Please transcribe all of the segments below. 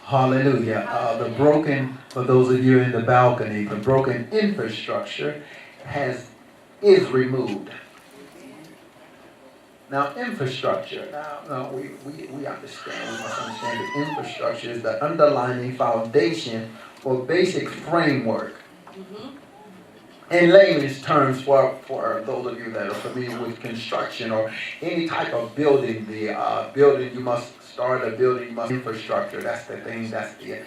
Hallelujah. For those of you in the balcony, the broken infrastructure is removed. Now, infrastructure. Now we understand. We must understand that infrastructure is the underlying foundation or basic framework. In layman's terms, for those of you that are familiar with construction or any type of building, the building you must start a building, you must infrastructure. That's the thing. That's the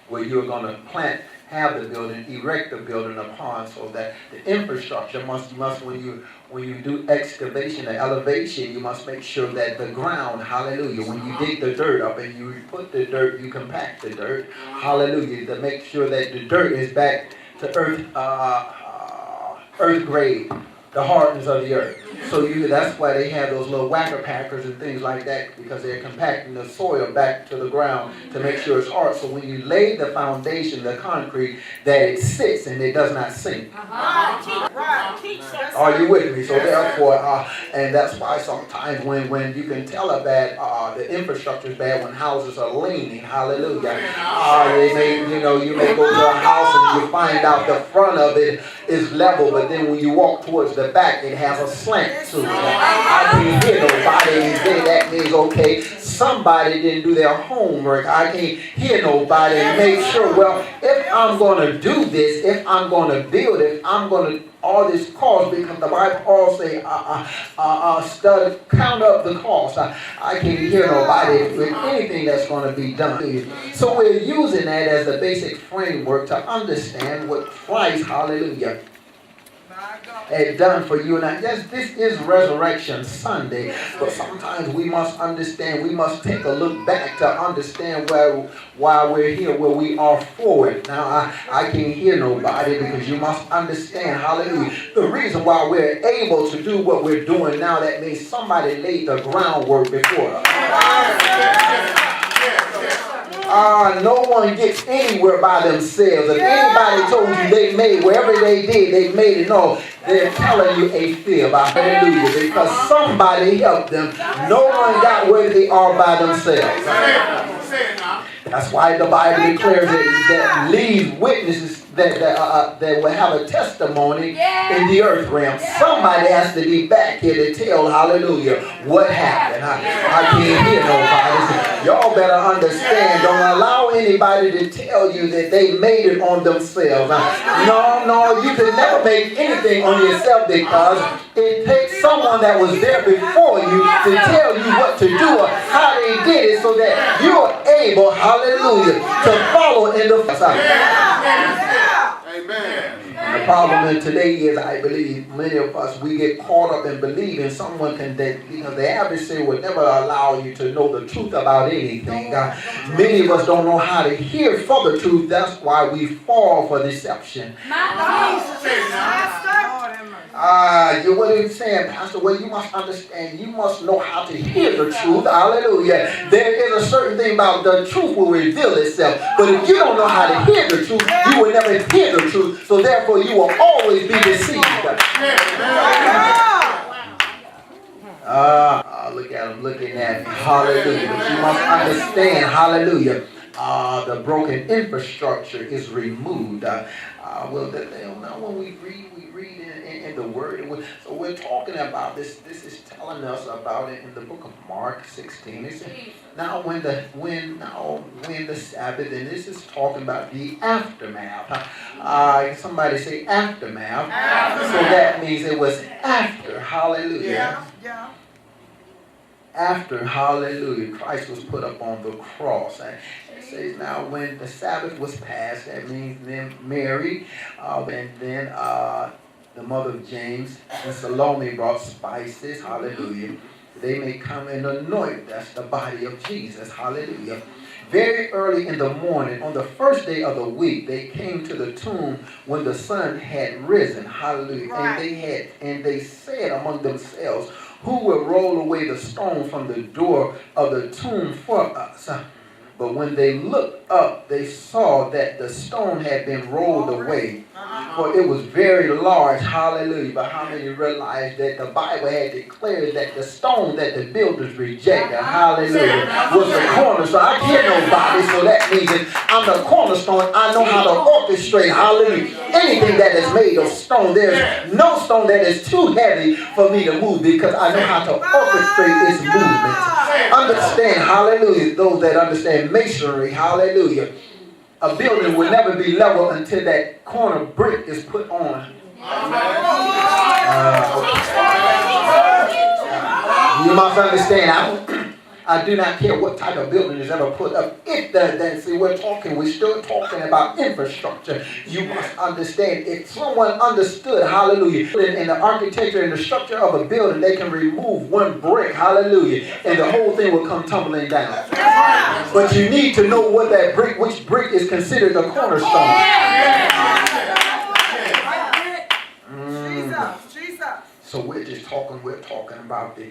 where you're going to have the building, erect the building upon, so that the infrastructure must when you do excavation and elevation, you must make sure that the ground, hallelujah, when you dig the dirt up and you put the dirt, you compact the dirt, hallelujah, to make sure that the dirt is back to earth grade, the hardness of the earth. So that's why they have those little whacker packers and things like that, because they're compacting the soil back to the ground to make sure it's hard. So when you lay the foundation, the concrete, that it sits and it does not sink. Are you with me? So therefore, and that's why sometimes when you can tell the infrastructure is bad when houses are leaning. Hallelujah. You may go to a house and you find out the front of it is level, but then when you walk towards the back, it has a slant to it. I can't hear nobody and say that means, okay, somebody didn't do their homework. I can't hear nobody and make sure, well, if I'm going to do this, if I'm going to build it, I'm going to all this cost, because the Bible all say, count up the cost. I can't hear nobody with anything that's going to be done. So we're using that as a basic framework to understand what Christ, hallelujah, had done for you and I. Yes, this is Resurrection Sunday, but sometimes we must understand, we must take a look back to understand why we're here, where we are forward. Now, I can't hear nobody, because you must understand, hallelujah, the reason why we're able to do what we're doing now, that means somebody laid the groundwork before us. No one gets anywhere by themselves. If anybody told you they made, wherever they did, they made it. No, they're telling you a fib. Hallelujah. Because somebody helped them. No one got where they are by themselves. That's why the Bible declares that leaves witnesses that will have a testimony in the earth realm. Somebody has to be back here to tell, hallelujah, what happened. I can't hear nobody. Y'all better understand, don't allow anybody to tell you that they made it on themselves. No, you can never make anything on yourself, because it takes someone that was there before you to tell you what to do or how they did it, so that you are able, hallelujah, to follow in the footsteps. Amen. And the problem in today is, I believe, many of us, we get caught up in believing someone because the adversary will never allow you to know the truth about anything. Many of us don't know how to hear for the truth. That's why we fall for deception. What are you saying, Pastor? Well, you must understand, you must know how to hear the truth. Hallelujah. There is a certain thing about the truth will reveal itself. But if you don't know how to hear the truth, you will never hear the truth. So therefore, you will always be deceived. Look at him looking at me. Hallelujah. But you must understand, hallelujah, the broken infrastructure is removed. When we read in the Word, so we're talking about this. This is telling us about it in the book of Mark 16. It says, now when the Sabbath, and this is talking about the aftermath. Somebody say aftermath. So that means it was after. Hallelujah. Yeah. After, hallelujah, Christ was put up on the cross. And it says, now when the Sabbath was passed, that means then Mary, and then the mother of James and Salome brought spices, hallelujah. They may come and anoint, that's the body of Jesus, hallelujah. Very early in the morning, on the first day of the week, they came to the tomb when the sun had risen, hallelujah. Right. And they said among themselves, who will roll away the stone from the door of the tomb for us? But when they looked up, they saw that the stone had been rolled away For it was very large. Hallelujah. But how many realize that the Bible had declared that the stone that the builders rejected, hallelujah, was the cornerstone. I can't nobody, so that means that I'm the cornerstone. I know how to orchestrate, hallelujah, anything that is made of stone. There's no stone that is too heavy for me to move because I know how to orchestrate its movement. Understand, hallelujah, those that understand masonry, hallelujah. A building will never be level until that corner brick is put on. You must understand, I do not care what type of building is ever put up. We're still talking about infrastructure. You must understand, if someone understood, hallelujah, in the architecture and the structure of a building, they can remove one brick, hallelujah, and the whole thing will come tumbling down. But you need to know what that brick, which brick is considered a cornerstone. So we're talking about the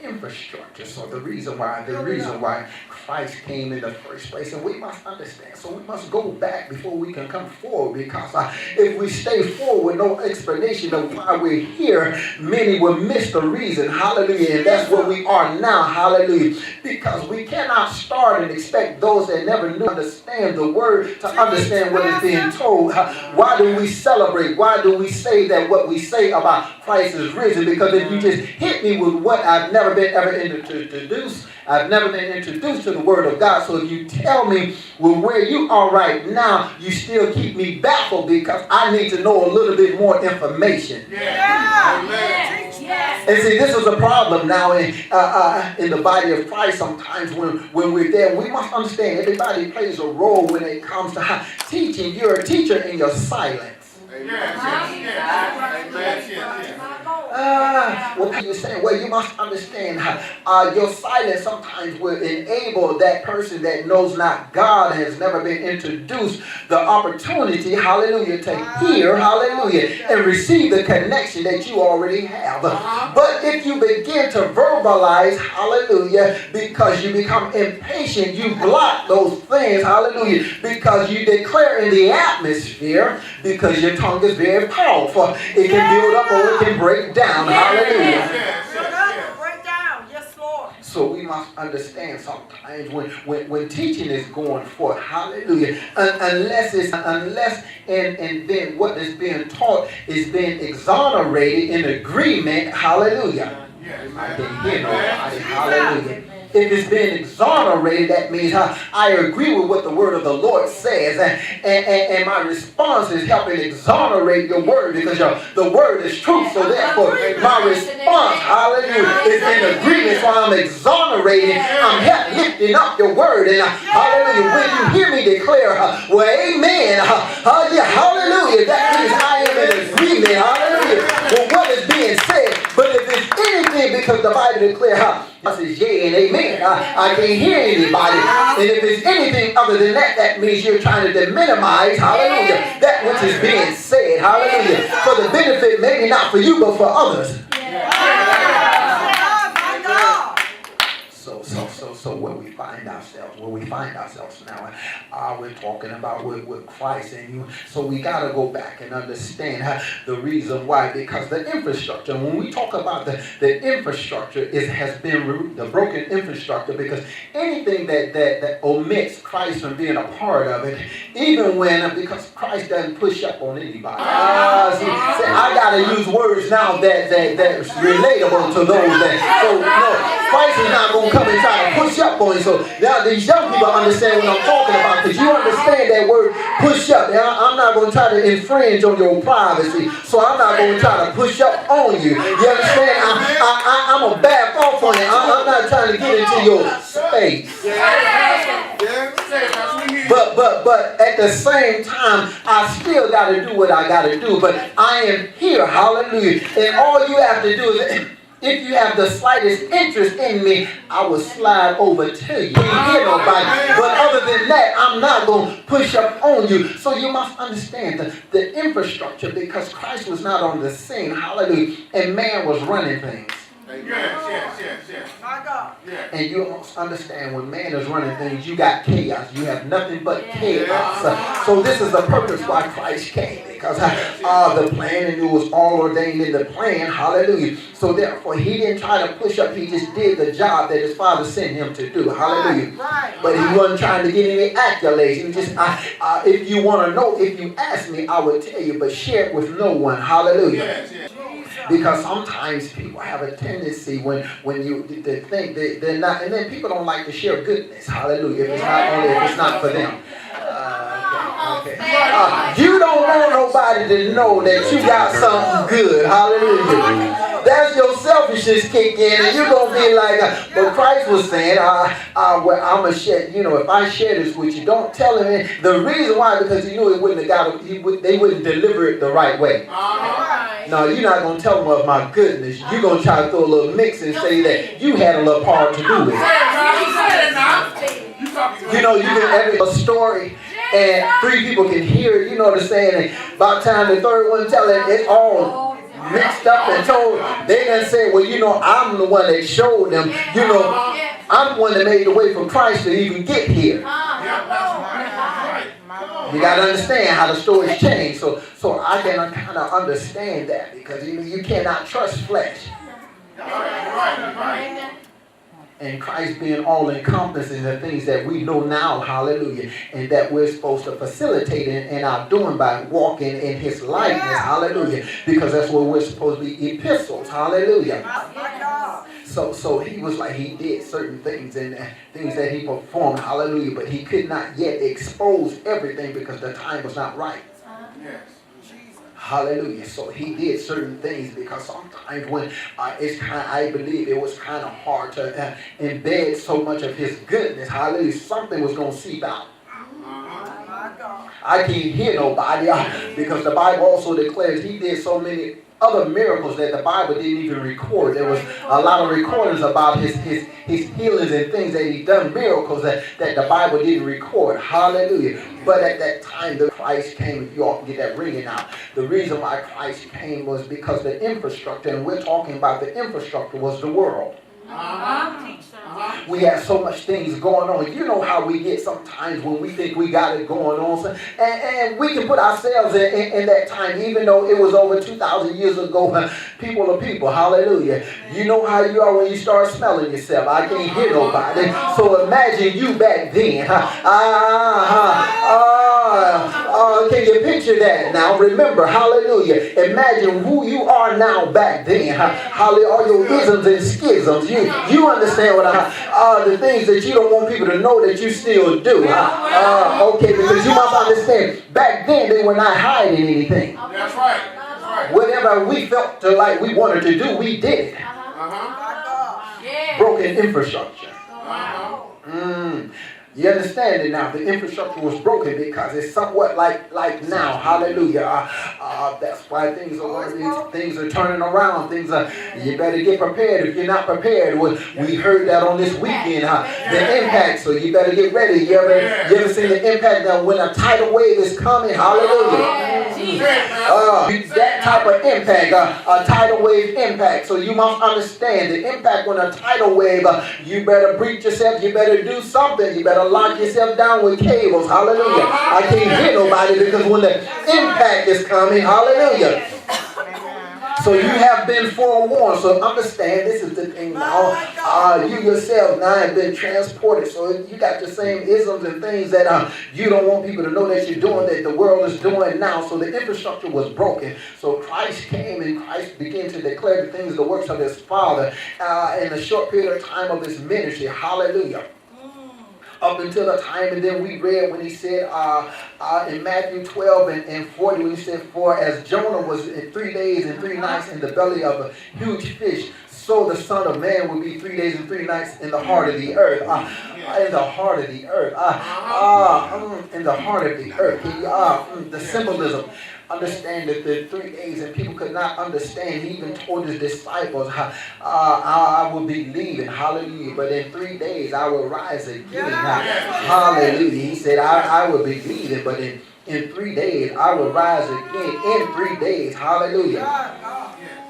infrastructure. So the reason why Christ came in the first place, and we must understand. So we must go back before we can come forward, because if we stay forward with no explanation of why we're here, many will miss the reason. Hallelujah. And that's where we are now. Hallelujah. Because we cannot start and expect those that never knew understand the word to understand what is being told. Why do we celebrate? Why do we say that what we say about Christ is risen? Because if you just hit me with what I've never been ever introduced, I've never been introduced to the Word of God. So if you tell me, well, where you are right now, you still keep me baffled because I need to know a little bit more information. And see, this is a problem now in the body of Christ. Sometimes when we're there, we must understand everybody plays a role when it comes to teaching. You're a teacher in your silence. What you're saying, well, you must understand your silence sometimes will enable that person that knows not God, has never been introduced, the opportunity, hallelujah, to hear, hallelujah, and receive the connection that you already have. But if you begin to verbalize, hallelujah, because you become impatient, you block those things, hallelujah, because you declare in the atmosphere, because your tongue is very powerful. It can build up or it can break down. Hallelujah. So we must understand sometimes when teaching is going forth, hallelujah, unless and then what is being taught is being exonerated in agreement, hallelujah. I didn't hear nobody, hallelujah. If it's being exonerated, that means I agree with what the word of the Lord says, and my response is helping exonerate your word, because the word is truth. So therefore, my response, hallelujah, is in agreement. So I'm exonerating, I'm lifting up your word, and hallelujah, when you hear me declare, well, amen, hallelujah, that means I am in agreement, hallelujah, with what is being said. But if it's anything, because the Bible declares, I says yea and amen. I can't hear anybody. And if it's anything other than that, that means you're trying to minimize, hallelujah, that which is being said, hallelujah, for the benefit, maybe not for you, but for others. So where we find ourselves now, we're talking about with Christ, and so we got to go back and understand the reason why, because the infrastructure, when we talk about the infrastructure, has been the broken infrastructure, because anything that omits Christ from being a part of it, even because Christ doesn't push up on anybody. I got to use words now that's relatable to those that, so no, Christ is not going to come and try to push up on you. So now these young people understand what I'm talking about, because you understand that word push up. Now, I'm not going to try to infringe on your privacy, so I'm not going to try to push up on you. You understand? I'm going to back off on it. I'm not trying to get into your space. But at the same time, I still got to do what I got to do. But I am here, hallelujah. And all you have to do is, if you have the slightest interest in me, I will slide over to you. You ain't hear nobody. But other than that, I'm not going to push up on you. So you must understand the infrastructure, because Christ was not on the scene, hallelujah, and man was running things. Yes. My God. And you must understand when man is running things, you got chaos. You have nothing but chaos. So this is the purpose why Christ came. Because the plan, and it was all ordained in the plan. Hallelujah. So therefore, he didn't try to push up. He just did the job that his father sent him to do. Hallelujah. But he wasn't trying to get any accolades. He was just, if you want to know, if you ask me, I will tell you. But share it with no one. Hallelujah. Because sometimes people have a tendency when you they think they're not, and then people don't like to share goodness. Hallelujah. If it's not for them. You don't want nobody to know that you got something good. Hallelujah. That's your selfishness kick in, and you're going to be like, but Christ was saying, well, I'm going to share, if I share this with you, don't tell him. The reason why, because he knew it wouldn't have got, they wouldn't deliver it the right way. No, you're not going to tell them of my goodness. You're going to try to throw a little mix and say that you had a little part to do with it. You can edit a story and 3 people can hear it, you know what I'm saying? And by the time the third one tell it, it's all mixed up and told. They done say, well, I'm the one that showed them. I'm the one that made the way for Christ to even get here. You got to understand how the stories change. So I can kind of understand that, because you cannot trust flesh. And Christ being all-encompassing the things that we know now, hallelujah, and that we're supposed to facilitate in our doing by walking in his likeness, hallelujah, because that's what we're supposed to be, epistles, hallelujah. So he was like, he did certain things and things that he performed, hallelujah, but he could not yet expose everything because the time was not right. Yes. Hallelujah. So he did certain things because sometimes when I believe it was kind of hard to embed so much of his goodness. Hallelujah. Something was going to seep out. I can't hear nobody because the Bible also declares he did so many other miracles that the Bible didn't even record. There was a lot of recordings about his healings and things that he done, miracles that the Bible didn't record. Hallelujah. But at that time, the Christ came, if you all can get that ringing out. The reason why Christ came was because the infrastructure, and we're talking about the infrastructure, was the world. We have so much things going on. You know how we get sometimes when we think we got it going on. And we can put ourselves in that time, even though it was over 2,000 years ago. People are people. Hallelujah. You know how you are when you start smelling yourself. I can't hear nobody. So imagine you back then. Can you picture that now? Remember, hallelujah. Imagine who you are now back then. Hallelujah. All your isms and schisms. You understand what the things that you don't want people to know that you still do. Okay, because you must understand, back then they were not hiding anything. That's right. Whatever we felt like we wanted to do, we did it. Broken infrastructure. You understand it now. The infrastructure was broken because it's somewhat like now. Hallelujah. That's why things are turning around. You better get prepared if you're not prepared. We heard that on this weekend. The impact. So you better get ready. You ever seen the impact now when a tidal wave is coming? Hallelujah. That type of impact, a tidal wave impact. So you must understand the impact when a tidal wave. You better breach yourself. You better do something. You better lock yourself down with cables. Hallelujah. I can't hear nobody because when the impact is coming, hallelujah. So you have been forewarned. So understand, this is the thing now. You yourself now have been transported. So you got the same isms and things that you don't want people to know that you're doing, that the world is doing now. So the infrastructure was broken. So Christ came and Christ began to declare the things, the works of his Father in a short period of time of his ministry. Hallelujah. Up until the time, and then we read when he said in Matthew 12 and 40, when he said, for as Jonah was 3 days and 3 nights in the belly of a huge fish, so the Son of Man will be 3 days and 3 nights in the heart of the earth. In the heart of the earth. In the heart of the earth. The symbolism. Understand that the 3 days, and people could not understand. He even told his disciples, I will be leaving, hallelujah, but in 3 days I will rise again. Hallelujah. He said, I will be leaving, but in 3 days I will rise again. In 3 days, hallelujah.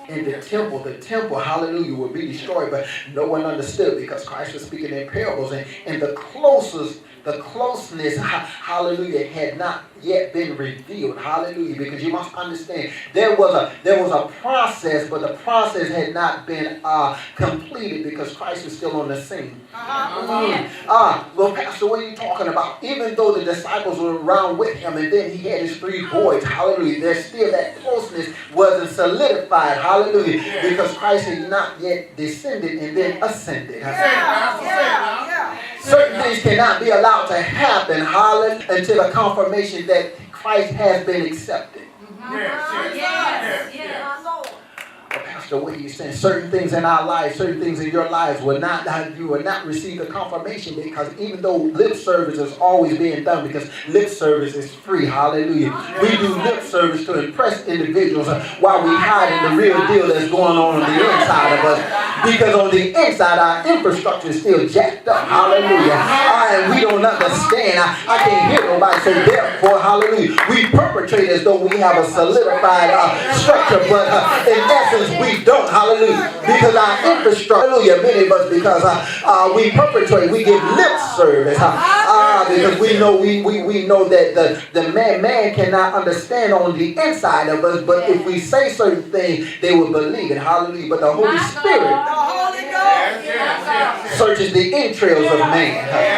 in the temple, hallelujah, will be destroyed. But no one understood because Christ was speaking in parables, and the closeness, hallelujah, had not yet been revealed, hallelujah, because you must understand there was a process, but the process had not been completed because Christ was still on the scene. Well, Pastor, what are you talking about? Even though the disciples were around with him, and then he had his 3 boys, hallelujah, there's still that closeness wasn't solidified, hallelujah, because Christ had not yet descended and then ascended. Certain things cannot be allowed to happen, hallelujah, until a confirmation that Christ has been accepted. Well, Pastor, what are you saying? Certain things in our lives, certain things in your lives you will not receive the confirmation, because even though lip service is always being done, because lip service is free, hallelujah. We do lip service to impress individuals while we hide in the real deal that's going on the inside of us, because on the inside our infrastructure is still jacked up, hallelujah. And we don't understand. I can't hear nobody, so therefore, hallelujah, we perpetrate as though we have a solidified structure, but in essence we don't, hallelujah, because our infrastructure, hallelujah, many of us, because we perpetrate, we give lip service, because we know that the man cannot understand on the inside of us, but if we say certain things, they will believe it, hallelujah. But the Holy Spirit searches the entrails of man.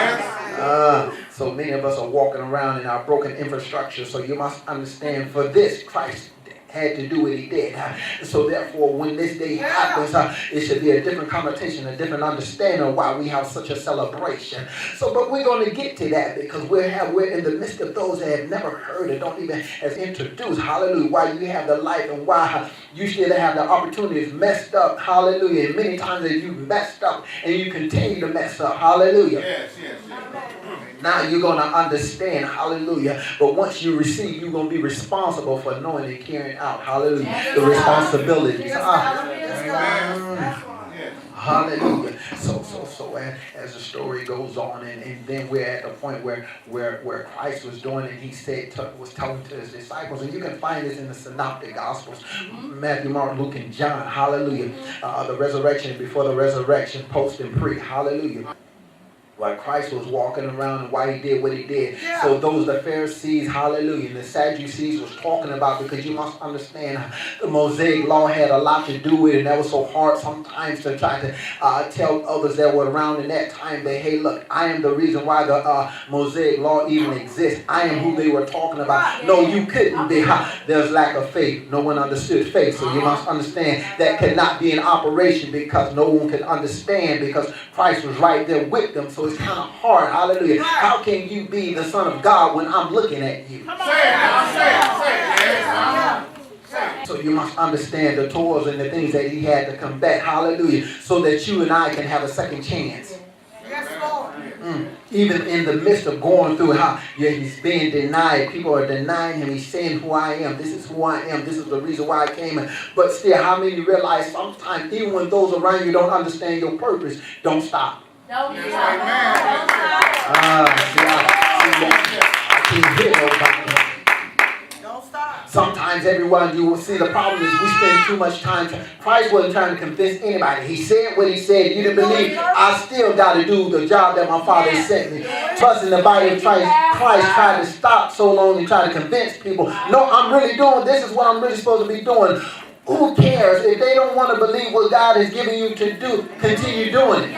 So many of us are walking around in our broken infrastructure, so you must understand, for this Christ had to do what he did. So therefore, when this day happens, it should be a different connotation, a different understanding of why we have such a celebration. So, but we're going to get to that, because we're in the midst of those that have never heard it, don't even as introduced, hallelujah, why you have the life and why you still have the opportunities messed up, hallelujah, and many times that you messed up and you continue to mess up, hallelujah. Yes. Now you're going to understand, hallelujah. But once you receive, you're going to be responsible for knowing and carrying out, hallelujah, the responsibilities. Hallelujah. So as the story goes on, and then we're at the point where Christ was doing it, he was telling to his disciples, and you can find this in the Synoptic Gospels, Matthew, Mark, Luke, and John, hallelujah. The resurrection, before the resurrection, post and pre, hallelujah. Why Christ was walking around and why he did what he did. Yeah. So those the Pharisees, hallelujah, and the Sadducees was talking about, because you must understand the Mosaic law had a lot to do with it, and that was so hard sometimes to try to tell others that were around in that time that, hey, look, I am the reason why the Mosaic law even exists. I am who they were talking about. No, you couldn't be. There's lack of faith. No one understood faith. So you must understand that cannot be in operation, because no one could understand, because Christ was right there with them. So it's kind of hard, hallelujah. How can you be the Son of God when I'm looking at you? So you must understand the toils and the things that he had to combat, hallelujah, so that you and I can have a second chance. Even in the midst of going through he's being denied, people are denying him, he's saying who I am, this is who I am, this is the reason why I came. But still, how many realize sometimes, even when those around you don't understand your purpose, don't stop. Don't stop. I can't hear nobody. Don't stop. Sometimes everyone, you will see the problem is we spend too much time. Christ wasn't trying to convince anybody. He said what he said. You didn't believe. I still got to do the job that my Father sent me. Trust in the body of Christ. Christ tried to stop so long and try to convince people. No, I'm really doing this is what I'm really supposed to be doing. Who cares if they don't want to believe what God is giving you to do? Continue doing it.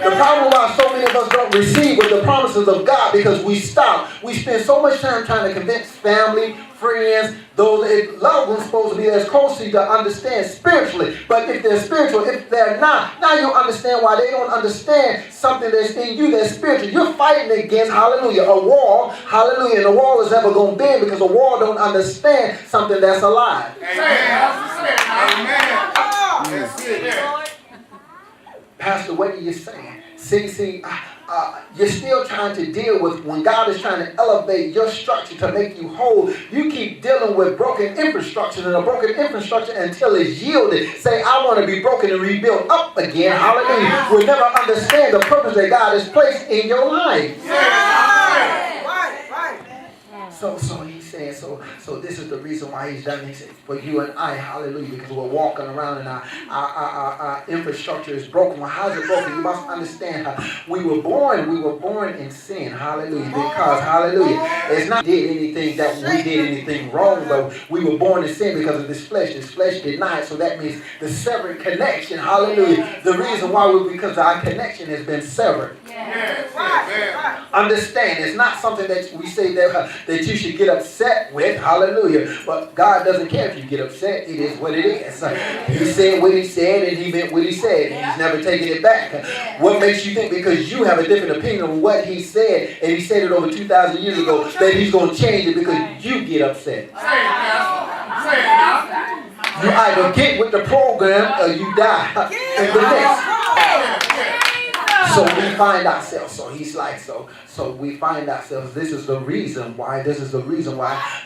The problem why so many of us don't receive with the promises of God, because we stop. We spend so much time trying to convince family, friends, those loved ones supposed to be as close to you to understand spiritually. But if they're spiritual, if they're not, now you understand why they don't understand something that's in you that's spiritual. You're fighting against, hallelujah, a wall, hallelujah, and the wall is never going to bend, because the wall don't understand something that's alive. Amen. Pastor, what are you saying? See, you're still trying to deal with, when God is trying to elevate your structure to make you whole, you keep dealing with broken infrastructure and a broken infrastructure until it's yielded. Say, I want to be broken and rebuilt up again. Hallelujah. We'll never understand the purpose that God has placed in your life. So he's saying, so this is the reason why he's done this for you and I, hallelujah, because we're walking around and our infrastructure is broken. Well, how is it broken? You must understand how we were born in sin, hallelujah, because, hallelujah, it's not did anything that we did anything wrong, but we were born in sin because of this flesh. This flesh denied, so that means the severed connection, hallelujah. The reason why because our connection has been severed. Understand, it's not something that we say that you should get upset with, hallelujah, but God doesn't care if you get upset. It is what it is. He said what he said and he meant what he said. He's never taken it back. What makes you think because you have a different opinion of what he said, and he said it over 2,000 years ago, that he's going to change it because you get upset? You either get with the program or you die in the next. So we find ourselves, so he's like, so we find ourselves, this is the reason why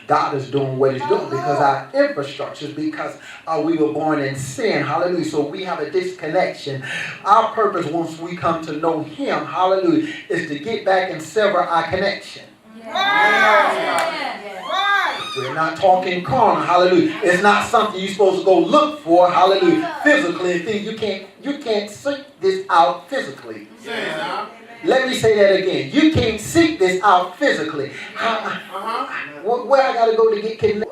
God is doing what he's doing, because our infrastructure, because we were born in sin, hallelujah, so we have a disconnection. Our purpose once we come to know him, hallelujah, is to get back and sever our connection. We're not talking carnal, hallelujah. It's not something you're supposed to go look for, hallelujah, physically and think you can't seek this out physically. Let me say that again. You can't seek this out physically. Where I gotta go to get connected?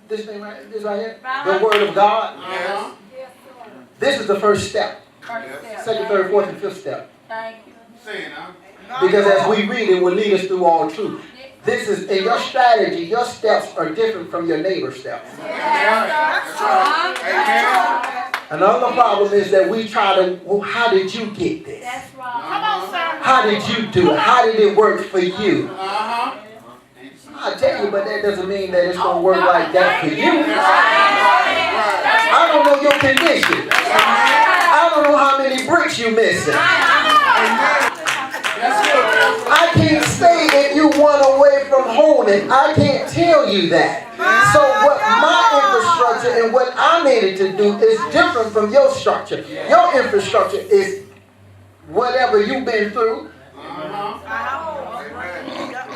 This thing right here? The Word of God. This is the first step. Second, third, fourth, and fifth step. Because as we read, it will lead us through all truth. This is in your strategy. Your steps are different from your neighbor's steps. Another problem is that we try to, well, how did you get this? How did you do it? How did it work for you? I tell you, but that doesn't mean that it's going to work like that for you. I don't know your condition. I don't know how many bricks you're missing. I can't say if you want away from holding. I can't tell you that. So what my infrastructure and what I needed to do is different from your structure. Your infrastructure is whatever you've been through.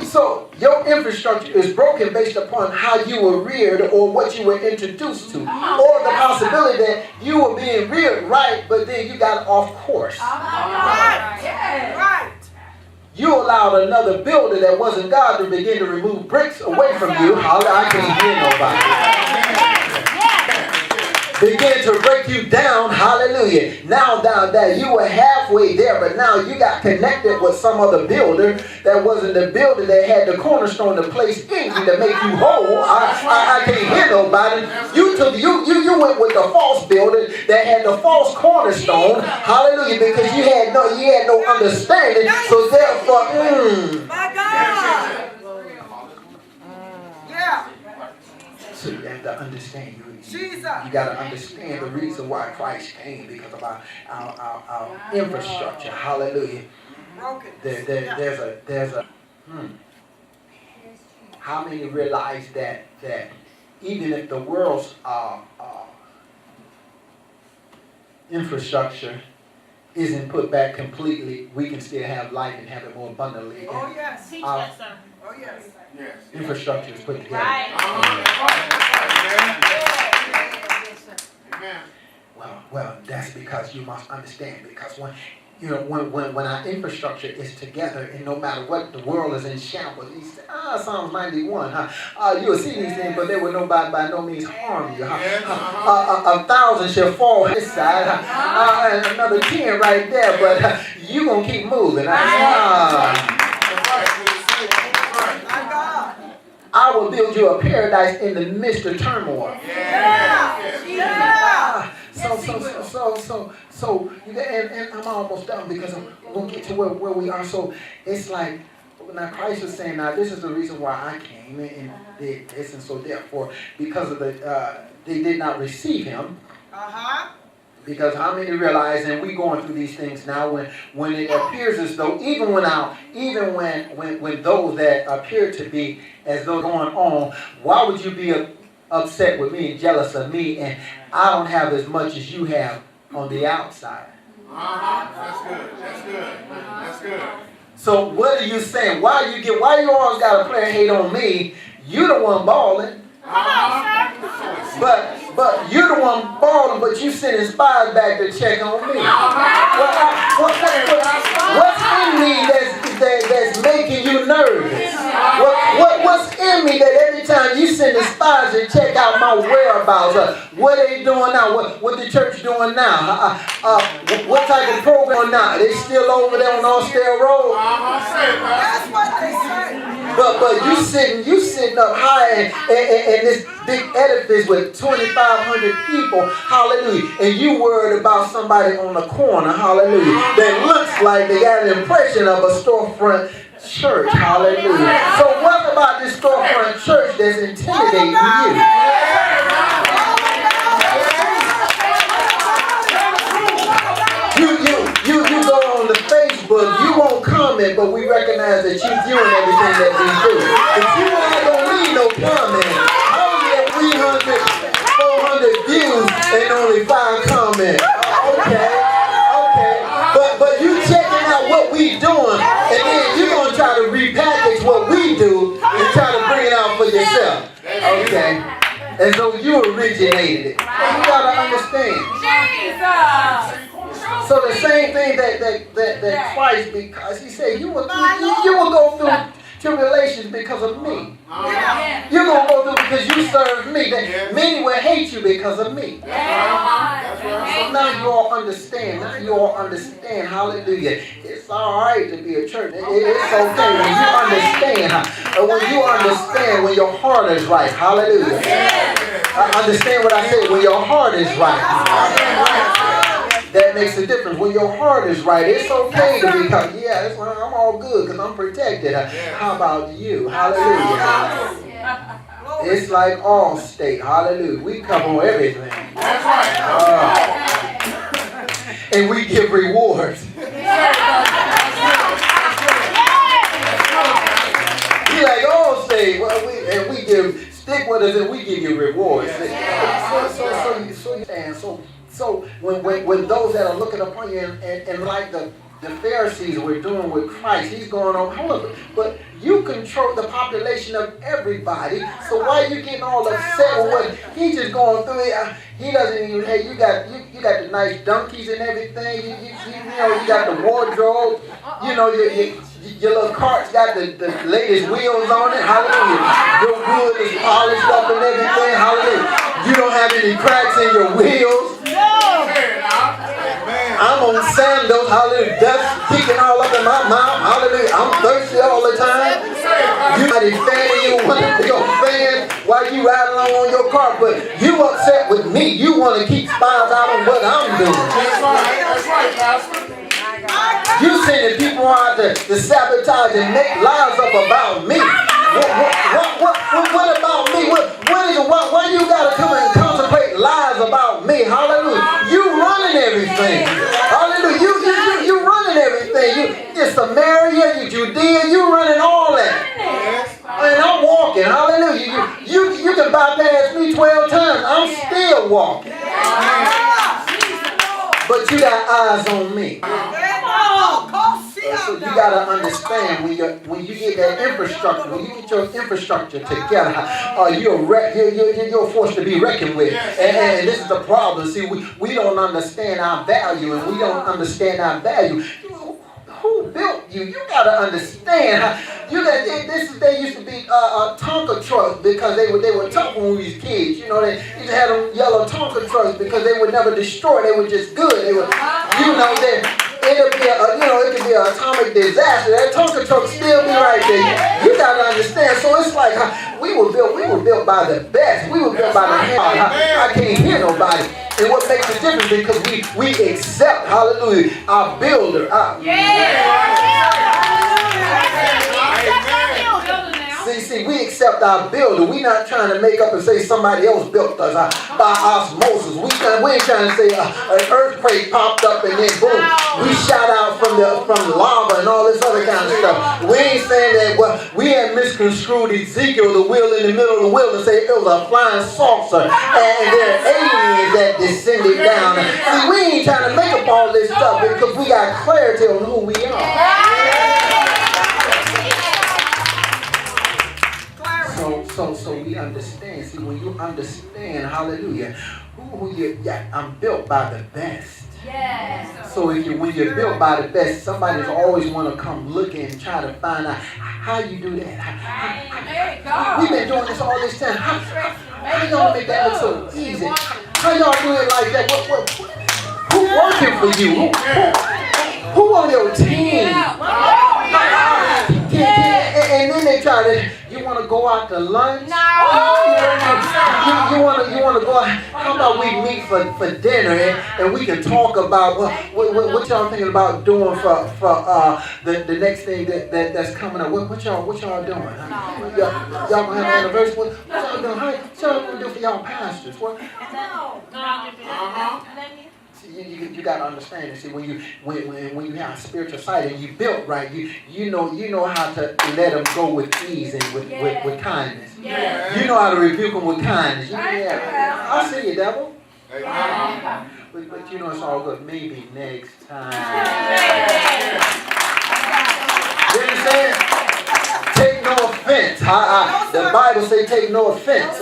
So your infrastructure is broken based upon how you were reared or what you were introduced to. Or the possibility that you were being reared right, but then you got off course. You allowed another builder that wasn't God to begin to remove bricks away from you. I can't hear nobody. Begin to break you down. Hallelujah. Now that you were halfway there, but now you got connected with some other builder that wasn't the builder that had the cornerstone to place in you to make you whole. I can't hear nobody. You went with the false builder that had the false cornerstone. Hallelujah. Because you had no understanding. So therefore, my God. Yeah. So you have to understand. You got to understand the reason why Christ came, because of our infrastructure. Hallelujah. There's a how many realize that even if the world's infrastructure isn't put back completely, we can still have life and have it more abundantly. Oh yes. Teach that, sir. Oh yes. Yes. Infrastructure is put together. Right. Well, that's because you must understand. Because when our infrastructure is together, and no matter what, the world is in shambles. He said, Psalms 91. You will see these things, but they will nobody by no means harm you. 1,000 shall fall this side, and another 10 right there, but you gonna keep moving. I will build you a paradise in the midst of turmoil. So, and I'm almost done because we'll get to where we are. So it's like, now Christ is saying, now this is the reason why I came and did this, and so therefore, because of they did not receive him. Because how many realize, and we going through these things now, when it appears as though, even when those that appear to be as though going on, why would you be upset with me and jealous of me, and I don't have as much as you have on the outside? That's good. So what are you saying? Why you always got to play hate on me? You the one balling. But you're the one balling, but you sending spies back to check on me. What's in me that's making you nervous? What's in me that every time you send the spies to check out my whereabouts? What are they doing now? What the church doing now? What type of program now? They still over there on Austell Road? That's what they say. But you sitting up high in this big edifice with 2,500 people, hallelujah, and you worried about somebody on the corner, hallelujah, that looks like they got an impression of a storefront church, hallelujah. So what about this storefront church that's intimidating you? You go on the Facebook, you won't comment, but we recognize that you're viewing everything that we do. If you ain't gonna read no comment, how do you get 300, 400 views and only 5 comments? Okay. But you checking out what we doing, and then you're gonna try to repackage what we do and try to bring it out for yourself. Okay. As though you originated it. You gotta understand. Jesus. So the same thing that Christ, because he said you will go through tribulations because of me. You're going to go through because you serve me. Many will hate you because of me. So now you all understand. Hallelujah. It's all right to be a church. It's okay when you understand. When you understand when your heart is right. Hallelujah. Understand what I said. When your heart is right. That makes a difference. When your heart is right, it's okay to be caught. Yeah, I'm all good because I'm protected. How about you? Hallelujah. It's like all state. Hallelujah. We cover everything. That's right. And we give rewards. Be like all state. Well, we give, stick with us and we give you rewards. So when those that are looking upon you and like the Pharisees were doing with Christ, he's going on, hold up, but you control the population of everybody, so why are you getting all upset with what he's just going through it? He doesn't even, hey, you got the nice donkeys and everything, you got the wardrobe, your little cart's got the latest wheels on it, hallelujah. Your wood is polished up and everything, hallelujah. You don't have any cracks in your wheels. I'm on sandals, hallelujah, dust kicking all up in my mouth, hallelujah. I'm thirsty all the time. You might be fanning your fan while you ride along on your car, but you upset with me. You want to keep spies out on what I'm doing. That's right, Pastor. You sending people out to sabotage and make lies up about me. What about me? What is it? Why you gotta come and contemplate lies about me? Hallelujah. You running everything. Hallelujah. You running everything. You Samaria, you Judea, you running all that. And I'm walking. Hallelujah. You can bypass me 12 times. I'm still walking. But you got eyes on me. So you gotta understand when you get that infrastructure, when you get your infrastructure together, you're forced to be reckoned with. And this is the problem. See, we don't understand our value, and we don't understand our value. Who built you? You gotta understand. They used to be Tonka trucks because they were tough when we was kids. They used to have them yellow Tonka trucks because they would never destroy. They were just good. They were, it could be an atomic disaster. That Tonka truck still be right there. You gotta understand. So it's like we were built by the best. We were built by the hand. I can't hear nobody. And what makes the difference because we accept, hallelujah, our builder. See, we accept our builder. We're not trying to make up and say somebody else built us by osmosis. We ain't trying to say an earthquake popped up and then boom, we shot out from the lava and all this other kind of stuff. We ain't saying that we had misconstrued Ezekiel, the wheel in the middle of the wheel, and say it was a flying saucer and there are aliens that descended down. See, we ain't trying to make up all this stuff because we got clarity on who we are. understand. See, when you understand, hallelujah, I'm built by the best. Yes. So when you're built by the best, somebody's always want to come looking and try to find out how you do that. We've been doing this all this time. How y'all make that look so easy? How y'all do it like that? Who working for you? Who on your team? And then they try to. You want to go out to lunch? No. You want to go out. How about we meet for dinner and we can talk about what y'all thinking about doing for the next thing that's coming up. What y'all doing? Y'all gonna have an anniversary? What y'all doing? What y'all gonna do for y'all pastors? What? You got to understand it. See, when you have spiritual sight and you built right, you know how to let them go with ease and with kindness. Yeah. You know how to rebuke them with kindness. I'll see you, devil. But you know it's all good. Maybe next time. You know what I'm saying? Take no offense. The Bible says take no offense.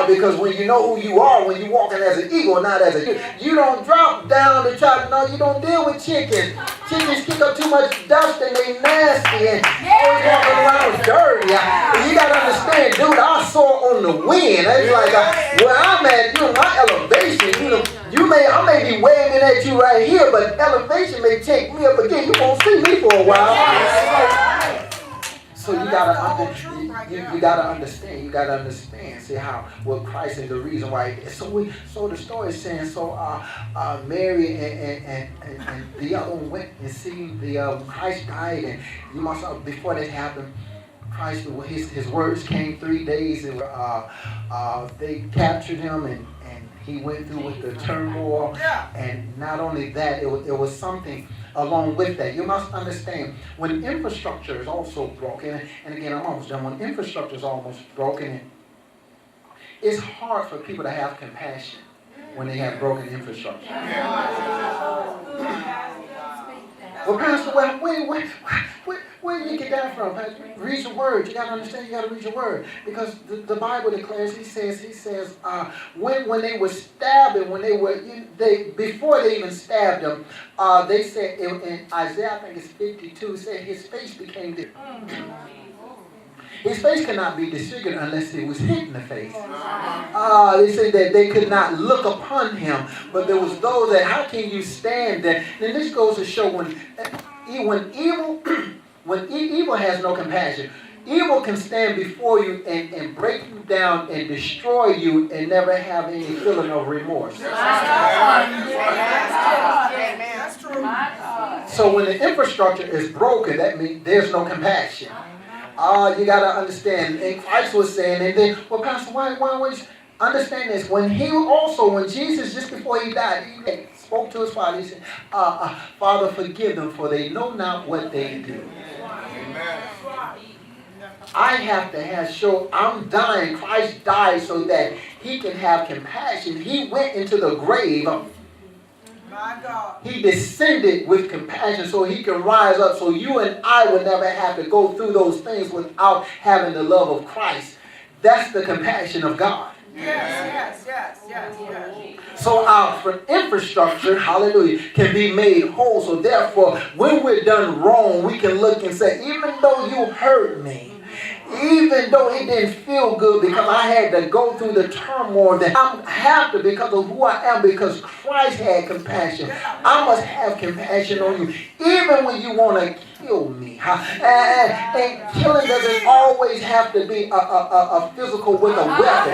Because when you know who you are, when you're walking as an eagle, not as you don't drop down to try to know. You don't deal with chickens. Chickens kick up too much dust and they nasty and always walking around dirty. You got to understand, dude, I soar on the wind. It's like where I'm at, my elevation, I may be waving at you right here, but elevation may take me up again. You won't see me for a while. So you gotta understand. You gotta understand. See what Christ is the reason why. So the story is saying. Mary and the other one went and see Christ died, and you must before that happened. Christ, his words came 3 days, and they captured him, and he went through with the turmoil. And not only that, it was something along with that. You must understand, when infrastructure is also broken, and again, I'm almost done. When infrastructure is almost broken, it's hard for people to have compassion when they have broken infrastructure. Well, Pastor, where do you get that from, Pastor? Read your word. You got to understand, you got to read your word. Because the Bible declares, he says, when they were stabbing, before they even stabbed him, they said, in Isaiah, I think it's 52, said his face became different. His face cannot be disfigured unless it was hit in the face. They say that they could not look upon him, but there was those that, how can you stand there? And this goes to show when evil has no compassion. Evil can stand before you and break you down and destroy you and never have any feeling of remorse. That's true. So when the infrastructure is broken, that means there's no compassion. You got to understand. And Christ was saying, and then, well, Pastor, why understand this? When Jesus, just before he died, he spoke to his Father. He said, Father, forgive them, for they know not what they do. Amen. I have to show I'm dying. Christ died so that he can have compassion. He went into the grave. My God. He descended with compassion so he can rise up, so you and I would never have to go through those things without having the love of Christ. That's the compassion of God. Yes. So our infrastructure, hallelujah, can be made whole. So therefore, when we're done wrong, we can look and say, even though you hurt me, even though it didn't feel good because I had to go through the turmoil that I have to because of who I am, because Christ had compassion. I must have compassion on you. Even when you want to kill me. And killing doesn't always have to be a physical with a weapon.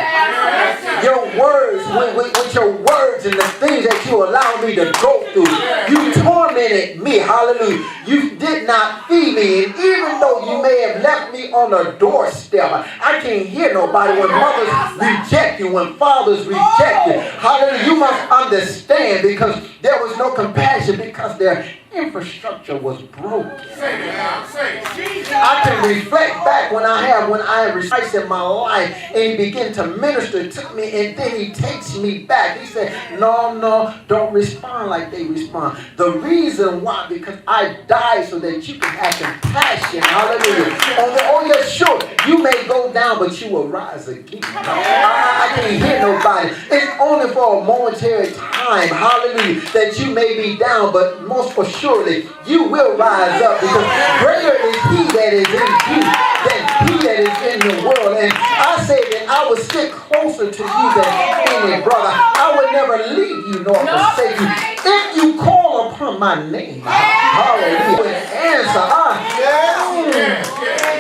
Your words, with your words and the things that you allow me to go through, you tormented me. Hallelujah. You did not feed me. And even though you may have left me on a doorstep, I can't hear nobody when mothers reject you, when fathers reject you. Hallelujah. You must understand, because there was no compassion, because there infrastructure was broken. Say it now. Say it. I can reflect back when I was Christ in my life, and he began to minister to me, and then he takes me back. He said, no, don't respond like they respond. The reason why, because I died so that you can have compassion. Hallelujah. Oh yes, sure. You may go down, but you will rise again. I can't hear nobody. It's only for a momentary time, hallelujah, that you may be down, but most assuredly, you will rise up, because greater is he that is in you than he that is in the world. And I say that I will stick closer to you than any brother. I will never leave you nor forsake you. If you call upon my name, hallelujah, will answer.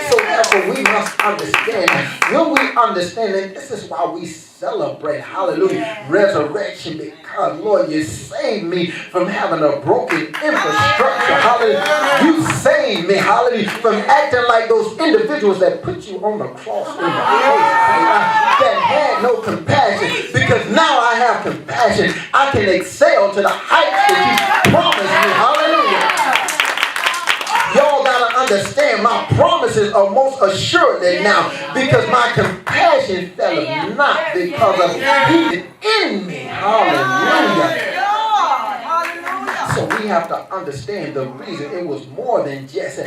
So therefore we must understand. When we understand, and this is why we celebrate, hallelujah, resurrection, because Lord, you saved me from having a broken infrastructure. Hallelujah. You saved me, hallelujah, from acting like those individuals that put you on the cross in the that had no compassion. Because now I have compassion. I can excel to the heights that you promised me. Hallelujah. Y'all gotta understand, my promises are most assuredly now, because my compassion fell not because of he in me. Hallelujah. So we have to understand the reason. It was more than just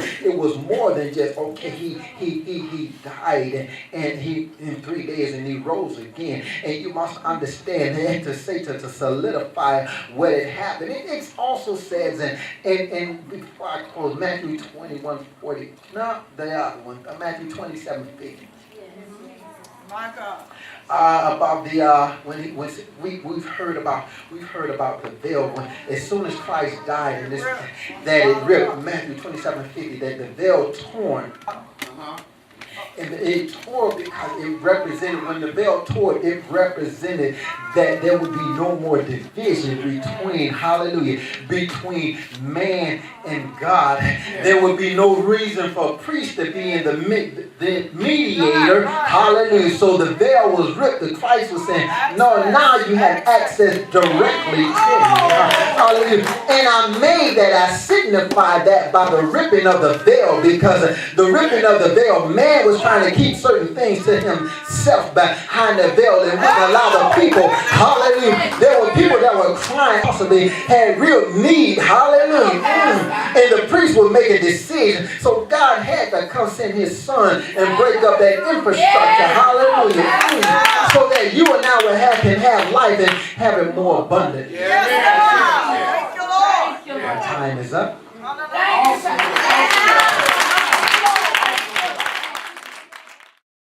okay, he died and he in 3 days and he rose again. And you must understand, and to say to solidify what had happened. It also says and before I close, Matthew 21:40. No, the other one, Matthew 27:50. My God. About the we've heard about the veil, when as soon as Christ died and that it ripped. Matthew 27:50, that the veil torn. And it tore because it represented, when the veil tore, it represented that there would be no more division between, hallelujah, between man and God. There would be no reason for a priest to be in the mediator, hallelujah. So the veil was ripped. The Christ was saying, no, now you have access directly to me. Hallelujah. And I signified that by the ripping of the veil, because the ripping of the veil, man was trying to keep certain things to himself behind the veil and wouldn't allow the people, hallelujah. There were people that were crying, possibly had real need, hallelujah. And the priest would make a decision. So God had to come send his son and break up that infrastructure, hallelujah. So that you and I can have life and have it more abundant. Thank you, Lord. My time is up.